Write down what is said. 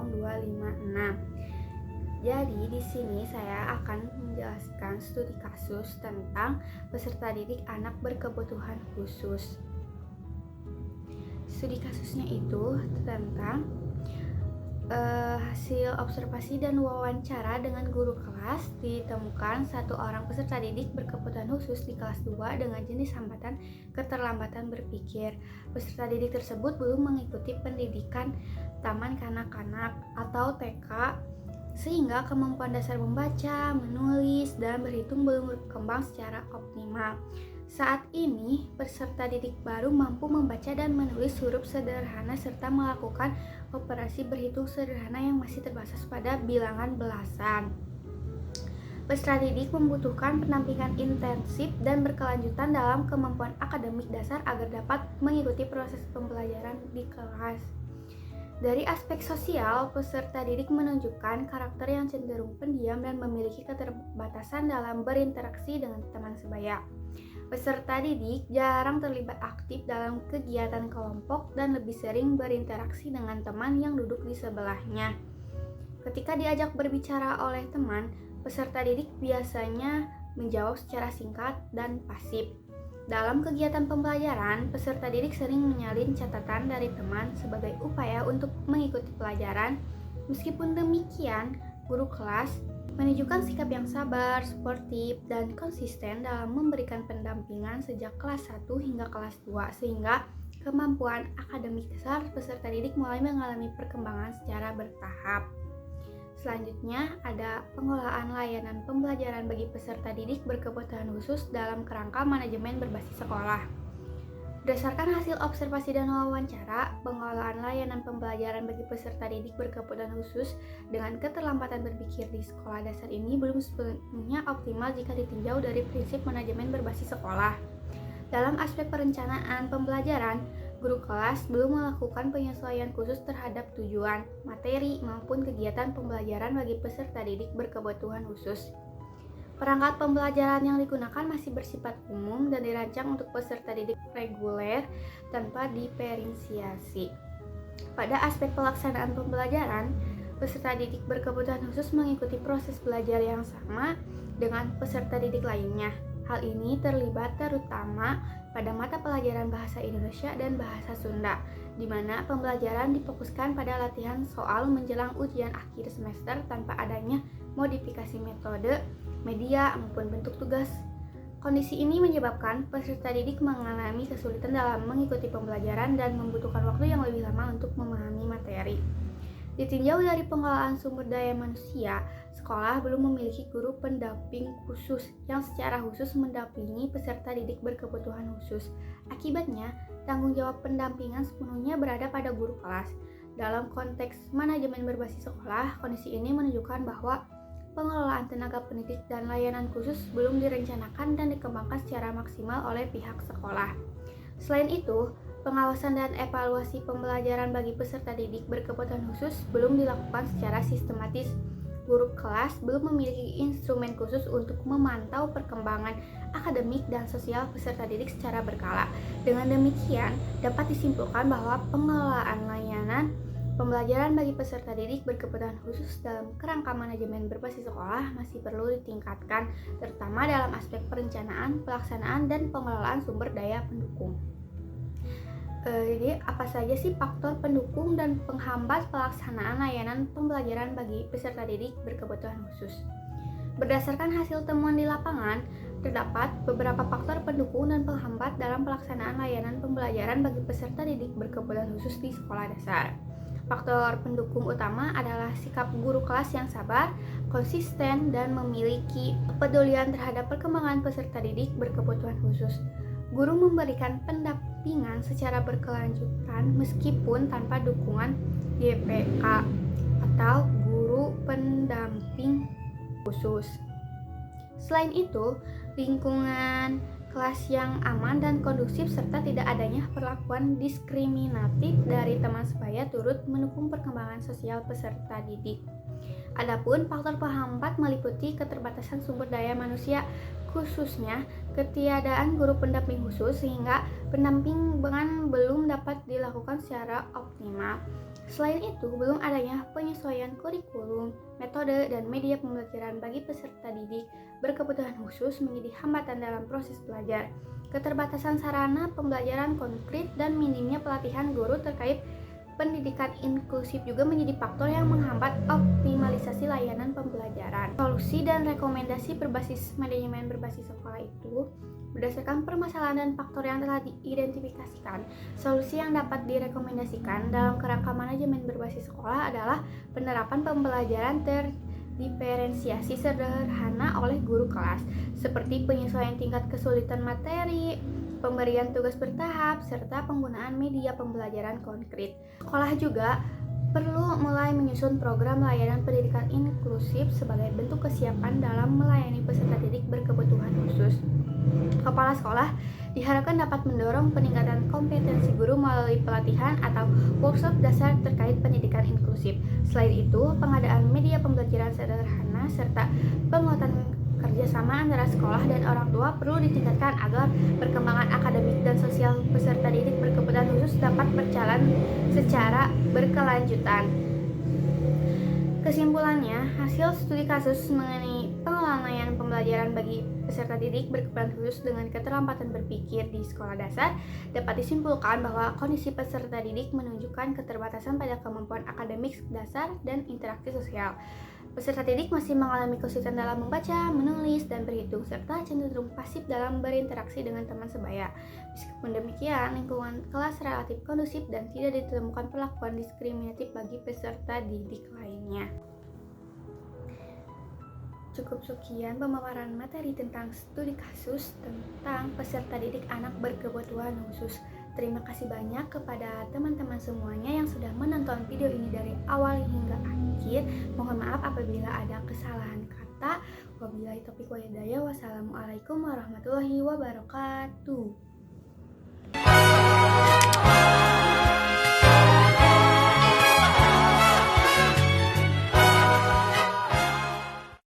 0256. Jadi di sini saya akan menjelaskan studi kasus tentang peserta didik anak berkebutuhan khusus. Studi kasusnya itu tentang hasil observasi dan wawancara dengan guru kelas. Ditemukan satu orang peserta didik berkebutuhan khusus di kelas 2 dengan jenis hambatan keterlambatan berpikir. Peserta didik tersebut belum mengikuti pendidikan taman kanak-kanak atau TK, sehingga kemampuan dasar membaca, menulis, dan berhitung belum berkembang secara optimal. Saat ini, peserta didik baru mampu membaca dan menulis huruf sederhana serta melakukan operasi berhitung sederhana yang masih terbatas pada bilangan belasan. Peserta didik membutuhkan pendampingan intensif dan berkelanjutan dalam kemampuan akademik dasar agar dapat mengikuti proses pembelajaran di kelas. Dari aspek sosial, peserta didik menunjukkan karakter yang cenderung pendiam dan memiliki keterbatasan dalam berinteraksi dengan teman sebaya. Peserta didik jarang terlibat aktif dalam kegiatan kelompok dan lebih sering berinteraksi dengan teman yang duduk di sebelahnya. Ketika diajak berbicara oleh teman, peserta didik biasanya menjawab secara singkat dan pasif. Dalam kegiatan pembelajaran, peserta didik sering menyalin catatan dari teman sebagai upaya untuk mengikuti pelajaran. Meskipun demikian, guru kelas menunjukkan sikap yang sabar, sportif, dan konsisten dalam memberikan pendampingan sejak kelas 1 hingga kelas 2, sehingga kemampuan akademik dasar peserta didik mulai mengalami perkembangan secara bertahap. Selanjutnya ada pengelolaan layanan pembelajaran bagi peserta didik berkebutuhan khusus dalam kerangka manajemen berbasis sekolah. Berdasarkan hasil observasi dan wawancara, pengelolaan layanan pembelajaran bagi peserta didik berkebutuhan khusus dengan keterlambatan berpikir di sekolah dasar ini belum sepenuhnya optimal jika ditinjau dari prinsip manajemen berbasis sekolah. Dalam aspek perencanaan pembelajaran, guru kelas belum melakukan penyesuaian khusus terhadap tujuan, materi, maupun kegiatan pembelajaran bagi peserta didik berkebutuhan khusus. Perangkat pembelajaran yang digunakan masih bersifat umum dan dirancang untuk peserta didik reguler tanpa diferensiasi. Pada aspek pelaksanaan pembelajaran, peserta didik berkebutuhan khusus mengikuti proses belajar yang sama dengan peserta didik lainnya. Hal ini terlibat terutama pada mata pelajaran bahasa Indonesia dan bahasa Sunda, di mana pembelajaran difokuskan pada latihan soal menjelang ujian akhir semester tanpa adanya modifikasi metode, media, maupun bentuk tugas. Kondisi ini menyebabkan peserta didik mengalami kesulitan dalam mengikuti pembelajaran dan membutuhkan waktu yang lebih lama untuk memahami materi. Ditinjau dari pengelolaan sumber daya manusia, sekolah belum memiliki guru pendamping khusus yang secara khusus mendampingi peserta didik berkebutuhan khusus. Akibatnya, tanggung jawab pendampingan sepenuhnya berada pada guru kelas. Dalam konteks manajemen berbasis sekolah, kondisi ini menunjukkan bahwa pengelolaan tenaga pendidik dan layanan khusus belum direncanakan dan dikembangkan secara maksimal oleh pihak sekolah. Selain itu, pengawasan dan evaluasi pembelajaran bagi peserta didik berkebutuhan khusus belum dilakukan secara sistematis. Guru kelas belum memiliki instrumen khusus untuk memantau perkembangan akademik dan sosial peserta didik secara berkala. Dengan demikian, dapat disimpulkan bahwa pengelolaan layanan pembelajaran bagi peserta didik berkebutuhan khusus dalam kerangka manajemen berbasis sekolah masih perlu ditingkatkan, terutama dalam aspek perencanaan, pelaksanaan, dan pengelolaan sumber daya pendukung. Jadi apa saja sih faktor pendukung dan penghambat pelaksanaan layanan pembelajaran bagi peserta didik berkebutuhan khusus? Berdasarkan hasil temuan di lapangan, terdapat beberapa faktor pendukung dan penghambat dalam pelaksanaan layanan pembelajaran bagi peserta didik berkebutuhan khusus di sekolah dasar. Faktor pendukung utama adalah sikap guru kelas yang sabar, konsisten, dan memiliki kepedulian terhadap perkembangan peserta didik berkebutuhan khusus. Guru memberikan pendampingan secara berkelanjutan meskipun tanpa dukungan GPK atau guru pendamping khusus. Selain itu, lingkungan kelas yang aman dan kondusif serta tidak adanya perlakuan diskriminatif dari teman sebaya turut mendukung perkembangan sosial peserta didik. Adapun faktor penghambat meliputi keterbatasan sumber daya manusia, khususnya ketiadaan guru pendamping khusus sehingga pendampingan belum dapat dilakukan secara optimal. Selain itu, belum adanya penyesuaian kurikulum, metode, dan media pembelajaran bagi peserta didik berkebutuhan khusus menjadi hambatan dalam proses belajar. Keterbatasan sarana pembelajaran konkret dan minimnya pelatihan guru terkait pendidikan inklusif juga menjadi faktor yang menghambat optimalisasi layanan pembelajaran. Solusi dan rekomendasi berbasis manajemen berbasis sekolah itu berdasarkan permasalahan dan faktor yang telah diidentifikasikan. Solusi yang dapat direkomendasikan dalam kerangka manajemen berbasis sekolah adalah penerapan pembelajaran terdiferensiasi sederhana oleh guru kelas, seperti penyesuaian tingkat kesulitan materi, pemberian tugas bertahap, serta penggunaan media pembelajaran konkret. Sekolah juga perlu mulai menyusun program layanan pendidikan inklusif sebagai bentuk kesiapan dalam melayani peserta didik berkebutuhan khusus. Kepala sekolah diharapkan dapat mendorong peningkatan kompetensi guru melalui pelatihan atau workshop dasar terkait pendidikan inklusif. Selain itu, pengadaan media pembelajaran sederhana serta penguatan kerjasama antara sekolah dan orang tua perlu ditingkatkan agar perkembangan akademik dan sosial peserta didik berkebutuhan khusus dapat berjalan secara berkelanjutan. Kesimpulannya, hasil studi kasus mengenai pengelolaan layanan pembelajaran bagi peserta didik berkebutuhan khusus dengan keterlambatan berpikir di sekolah dasar dapat disimpulkan bahwa kondisi peserta didik menunjukkan keterbatasan pada kemampuan akademik dasar dan interaksi sosial. Peserta didik masih mengalami kesulitan dalam membaca, menulis, dan berhitung, serta cenderung pasif dalam berinteraksi dengan teman sebaya. Meskipun demikian, lingkungan kelas relatif kondusif dan tidak ditemukan perlakuan diskriminatif bagi peserta didik lainnya. Cukup sekian pemaparan materi tentang studi kasus tentang peserta didik anak berkebutuhan khusus. Terima kasih banyak kepada teman-teman semuanya yang sudah menonton video ini dari awal hingga akhir. Mohon maaf apabila ada kesalahan kata. Wabillahi taufiq wal hidayah. Wassalamualaikum warahmatullahi wabarakatuh.